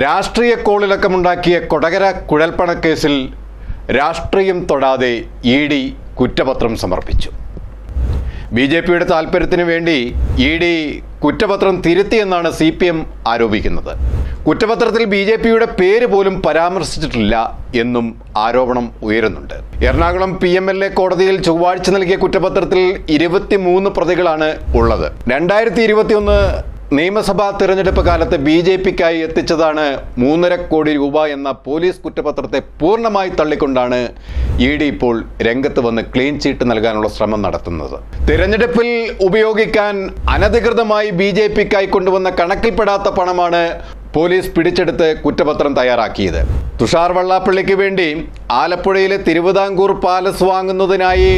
രാഷ്ട്രീയ കോളിളക്കമുണ്ടാക്കിയ കൊടകര കുഴൽപ്പണക്കേസിൽ രാഷ്ട്രീയം തൊടാതെ ഇ.ഡി. കുറ്റപത്രം സമർപ്പിച്ചു. ബി.ജെ.പിയുടെ താൽപ്പര്യത്തിന് വേണ്ടി ഇ.ഡി. കുറ്റപത്രം തിരുത്തിയെന്നാണ് CPM ആരോപിക്കുന്നത്. കുറ്റപത്രത്തിൽ ബി.ജെ.പിയുടെ പേര് പോലും പരാമർശിച്ചിട്ടില്ല എന്നും ആരോപണം ഉയരുന്നുണ്ട്. എറണാകുളം PMLA കോടതിയിൽ ചൊവ്വാഴ്ച നൽകിയ കുറ്റപത്രത്തിൽ 23 പ്രതികളാണ് ഉള്ളത്. 2021 നിയമസഭാ തിരഞ്ഞെടുപ്പ് കാലത്ത് ബി.ജെ.പിക്കായി എത്തിച്ചതാണ് 3.5 കോടി രൂപ എന്ന പോലീസ് കുറ്റപത്രത്തെ പൂർണ്ണമായി തള്ളിക്കൊണ്ടാണ് ഇ.ഡി. ഇപ്പോൾ രംഗത്ത് വന്ന് ക്ലീൻ ചീട്ട് നൽകാനുള്ള ശ്രമം നടത്തുന്നത്. തിരഞ്ഞെടുപ്പിൽ ഉപയോഗിക്കാൻ അനധികൃതമായി ബി.ജെ.പിക്കായി കൊണ്ടുവന്ന കണക്കിൽപ്പെടാത്ത പണമാണ് പോലീസ് പിടിച്ചെടുത്ത് കുറ്റപത്രം തയ്യാറാക്കിയത്. തുഷാർ വെള്ളാപ്പള്ളിക്ക് വേണ്ടി ആലപ്പുഴയിലെ തിരുവിതാംകൂർ പാലസ് വാങ്ങുന്നതിനായി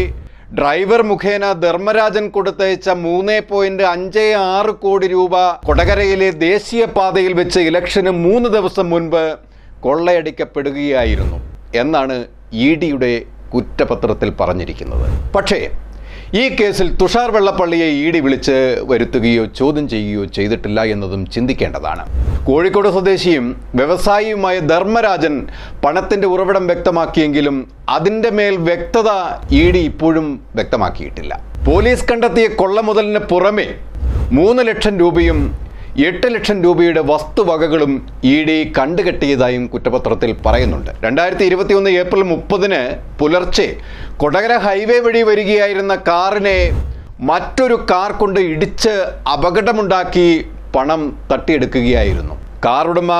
ഡ്രൈവർ മുഖേന ധർമ്മരാജൻ കൊടുത്തയച്ച 3.56 കോടി രൂപ കൊടകരയിലെ ദേശീയപാതയിൽ വെച്ച് ഇലക്ഷന് 3 ദിവസം മുൻപ് കൊള്ളയടിക്കപ്പെടുകയായിരുന്നു എന്നാണ് ഇ.ഡിയുടെ കുറ്റപത്രത്തിൽ പറഞ്ഞിരിക്കുന്നത്. പക്ഷേ ഈ കേസിൽ തുഷാർ വെള്ളാപ്പള്ളിയെ ഇ.ഡി. വിളിച്ച് വരുത്തുകയോ ചോദ്യം ചെയ്യുകയോ ചെയ്തിട്ടില്ല എന്നതും ചിന്തിക്കേണ്ടതാണ്. കോഴിക്കോട് സ്വദേശിയും വ്യവസായിയുമായ ധർമ്മരാജൻ പണത്തിന്റെ ഉറവിടം വ്യക്തമാക്കിയെങ്കിലും അതിന്റെ മേൽ വ്യക്തത ഇ.ഡി. ഇപ്പോഴും വ്യക്തമാക്കിയിട്ടില്ല. പോലീസ് കണ്ടെത്തിയ കൊള്ളമുതലിന് പുറമെ 3 ലക്ഷം രൂപയും 8 ലക്ഷം രൂപയുടെ വസ്തുവകകളും ഇ.ഡി. കണ്ടുകെട്ടിയതായും കുറ്റപത്രത്തിൽ പറയുന്നുണ്ട്. 2021 ഏപ്രിൽ 30 പുലർച്ചെ കൊടകര ഹൈവേ വഴി വരികയായിരുന്ന കാറിനെ മറ്റൊരു കാർ കൊണ്ട് ഇടിച്ച് അപകടമുണ്ടാക്കി പണം തട്ടിയെടുക്കുകയായിരുന്നു. കാർ ഉടമ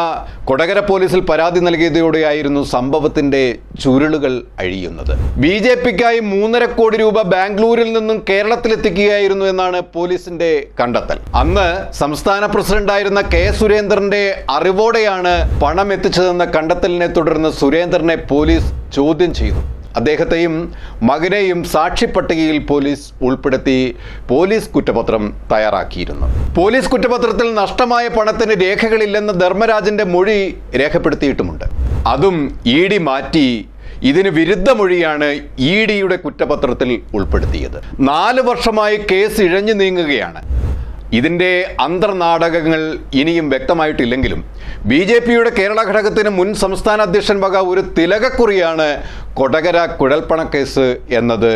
കൊടകര പോലീസിൽ പരാതി നൽകിയതോടെയായിരുന്നു സംഭവത്തിന്റെ ചുരുളുകൾ അഴിയുന്നത്. ബി.ജെ.പിക്കായി 3.5 കോടി രൂപ ബാംഗ്ലൂരിൽ നിന്നും കേരളത്തിലെത്തിക്കുകയായിരുന്നു എന്നാണ് പോലീസിന്റെ കണ്ടെത്തൽ. അന്ന് സംസ്ഥാന പ്രസിഡന്റായിരുന്ന കെ സുരേന്ദ്രന്റെ അറിവോടെയാണ് പണം എത്തിച്ചതെന്ന കണ്ടെത്തലിനെ തുടർന്ന് സുരേന്ദ്രനെ പോലീസ് ചോദ്യം ചെയ്തു. അദ്ദേഹത്തെയും മകനെയും സാക്ഷിപ്പട്ടികയിൽ പോലീസ് ഉൾപ്പെടുത്തി പോലീസ് കുറ്റപത്രം തയ്യാറാക്കിയിരുന്നു. പോലീസ് കുറ്റപത്രത്തിൽ നഷ്ടമായ പണത്തിന് രേഖകളില്ലെന്ന് ധർമ്മരാജന്റെ മൊഴി രേഖപ്പെടുത്തിയിട്ടുമുണ്ട്. അതും ഇ.ഡി. മാറ്റി ഇതിന് വിരുദ്ധ മൊഴിയാണ് ഇ.ഡിയുടെ കുറ്റപത്രത്തിൽ ഉൾപ്പെടുത്തിയത്. 4 വർഷമായി കേസ് ഇഴഞ്ഞു നീങ്ങുകയാണ്. ഇതിൻ്റെ അന്തർനാടകങ്ങൾ ഇനിയും വ്യക്തമായിട്ടില്ലെങ്കിലും ബി.ജെ.പിയുടെ കേരള ഘടകത്തിന് മുൻ സംസ്ഥാന അധ്യക്ഷൻ വക ഒരു തിലകക്കുറിയാണ് കൊടകര കുഴൽപ്പണക്കേസ് എന്നത്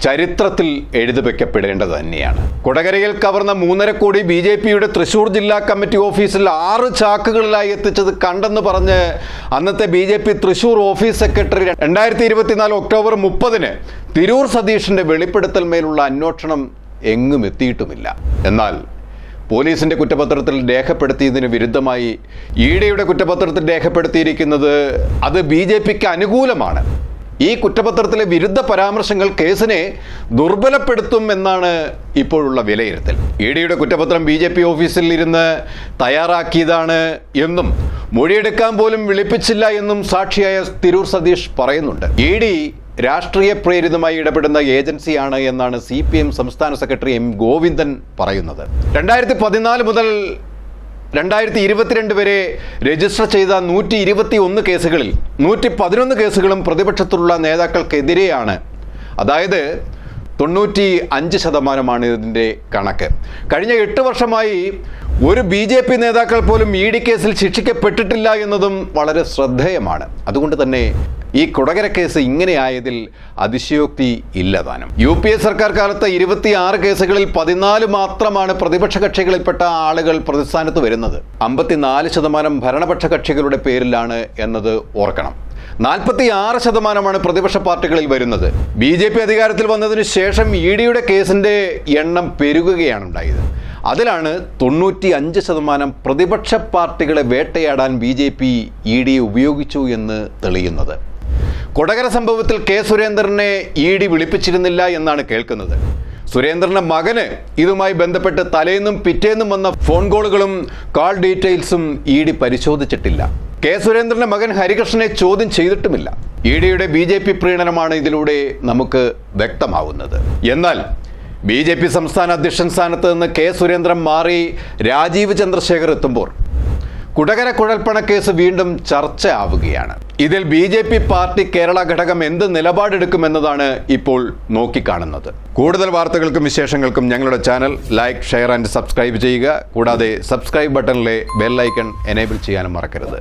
ചരിത്രത്തിൽ എഴുതിവെക്കപ്പെടേണ്ടത് തന്നെയാണ്. കൊടകരയിൽ കവർന്ന 3.5 കോടി ബി.ജെ.പിയുടെ തൃശൂർ ജില്ലാ കമ്മിറ്റി ഓഫീസിൽ 6 ചാക്കുകളിലായി എത്തിച്ചത് കണ്ടെന്ന് പറഞ്ഞ് അന്നത്തെ BJP Thrissur office secretary 2024 October 30 Tirur സതീഷിന്റെ വെളിപ്പെടുത്തൽ മേലുള്ള അന്വേഷണം എങ്ങും എത്തിയിട്ടുമില്ല. എന്നാൽ പോലീസിന്റെ കുറ്റപത്രത്തിൽ രേഖപ്പെടുത്തിയതിന് വിരുദ്ധമായി ഇ.ഡിയുടെ കുറ്റപത്രത്തിൽ രേഖപ്പെടുത്തിയിരിക്കുന്നത് അത് ബി.ജെ.പിക്ക് അനുകൂലമാണ്. ഈ കുറ്റപത്രത്തിലെ വിരുദ്ധ പരാമർശങ്ങൾ കേസിനെ ദുർബലപ്പെടുത്തും എന്നാണ് ഇപ്പോഴുള്ള വിലയിരുത്തൽ. ഇ.ഡിയുടെ കുറ്റപത്രം ബി.ജെ.പി ഓഫീസിൽ ഇരുന്ന് തയ്യാറാക്കിയതാണ് എന്നും മൊഴിയെടുക്കാൻ പോലും വിളിപ്പിച്ചില്ല എന്നും സാക്ഷിയായ തിരൂർ സതീഷ് പറയുന്നുണ്ട്. ഇ.ഡി രാഷ്ട്രീയ പ്രേരിതമായി ഇടപെടുന്ന ഏജൻസിയാണ് എന്നാണ് CPM സംസ്ഥാന സെക്രട്ടറി M. ഗോവിന്ദൻ പറയുന്നത്. 2014 മുതൽ 2022 വരെ രജിസ്റ്റർ ചെയ്ത 121 കേസുകളിൽ 111 കേസുകളും പ്രതിപക്ഷത്തുള്ള നേതാക്കൾക്കെതിരെയാണ്. അതായത് 95% ഇതിൻ്റെ കണക്ക്. കഴിഞ്ഞ 8 വർഷമായി ഒരു ബി.ജെ.പി നേതാക്കൾ പോലും ഇ.ഡി കേസിൽ ശിക്ഷിക്കപ്പെട്ടിട്ടില്ല എന്നതും വളരെ ശ്രദ്ധേയമാണ്. അതുകൊണ്ട് തന്നെ ഈ കൊടകര കേസ് ഇങ്ങനെയായതിൽ അതിശയോക്തി ഇല്ലതാനും. UPA സർക്കാർ കാലത്ത് 26 കേസുകളിൽ 14 മാത്രമാണ് പ്രതിപക്ഷ കക്ഷികളിൽപ്പെട്ട ആളുകൾ പ്രതിസ്ഥാനത്ത് വരുന്നത്. 54% ഭരണപക്ഷ കക്ഷികളുടെ പേരിലാണ് എന്നത് ഓർക്കണം. 46% പ്രതിപക്ഷ പാർട്ടികളിൽ വരുന്നത്. ബി.ജെ.പി അധികാരത്തിൽ വന്നതിന് ശേഷം ഇ.ഡിയുടെ കേസിന്റെ എണ്ണം പെരുകുകയാണ് ഉണ്ടായത്. അതിലാണ് 95% പ്രതിപക്ഷ പാർട്ടികളെ വേട്ടയാടാൻ ബി.ജെ.പി ഇ.ഡിയെ ഉപയോഗിച്ചു എന്ന് തെളിയുന്നത്. കൊടകര സംഭവത്തിൽ കെ സുരേന്ദ്രനെ ഇ.ഡി വിളിപ്പിച്ചിരുന്നില്ല എന്നാണ് കേൾക്കുന്നത്. സുരേന്ദ്രന്റെ മകന് ഇതുമായി ബന്ധപ്പെട്ട് തലേന്നും പിറ്റേന്നും വന്ന ഫോൺ കോളുകളും കാൾ ഡീറ്റെയിൽസും ഇ.ഡി പരിശോധിച്ചിട്ടില്ല. കെ സുരേന്ദ്രന്റെ മകൻ ഹരികൃഷ്ണനെ ചോദ്യം ചെയ്തിട്ടുമില്ല. ഇ.ഡിയുടെ ബി.ജെ.പി പ്രീണനമാണ് ഇതിലൂടെ നമുക്ക് വ്യക്തമാവുന്നത്. എന്നാൽ ബി.ജെ.പി സംസ്ഥാന അധ്യക്ഷൻ സ്ഥാനത്ത് നിന്ന് കെ സുരേന്ദ്രൻ മാറി രാജീവ് ചന്ദ്രശേഖർ എത്തുമ്പോൾ കുടകര കുഴൽപ്പണ കേസ് വീണ്ടും ചർച്ച ആവുകയാണ്. ഇതിൽ BJP പാർട്ടി കേരള ഘടകം എന്ത് നിലപാടെടുക്കുമെന്നതാണ് ഇപ്പോൾ നോക്കിക്കാണുന്നത്. കൂടുതൽ വാർത്തകൾക്കും വിശേഷങ്ങൾക്കും ഞങ്ങളുടെ channel like, share and subscribe ചെയ്യുക. കൂടാതെ സബ്സ്ക്രൈബ് ബട്ടണിലെ ബെൽ ഐക്കൺ എനേബിൾ ചെയ്യാനും മറക്കരുത്.